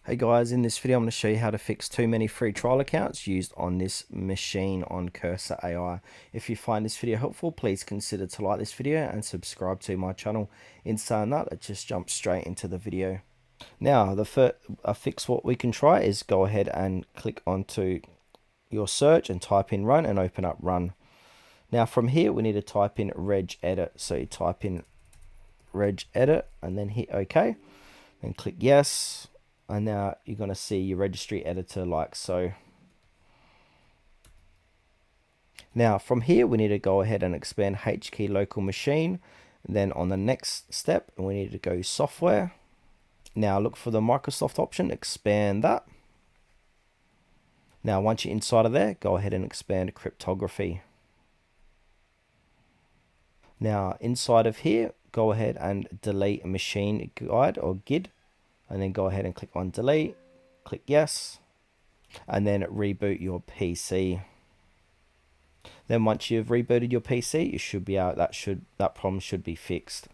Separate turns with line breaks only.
Hey guys, in this video I'm going to show you how to fix too many free trial accounts used on this machine on Cursor AI. If you find this video helpful, please consider to like this video and subscribe to my channel. In saying that, let's just jump straight into the video. Now, the first fix what we can try is go ahead and click onto your search and type in run and open up run. Now from here we need to type in regedit. So you type in regedit and then hit OK and click yes. And now you're going to see your registry editor like so. Now from here we need to go ahead and expand HKey local machine. And then on the next step we need to go software. Now look for the Microsoft option, expand that. Now once you're inside of there, go ahead and expand cryptography. Now inside of here, go ahead and delete machine guide or GUID. And then go ahead and click on delete, click yes, and then reboot your PC. Then once you've rebooted your PC, you should be out. That problem should be fixed.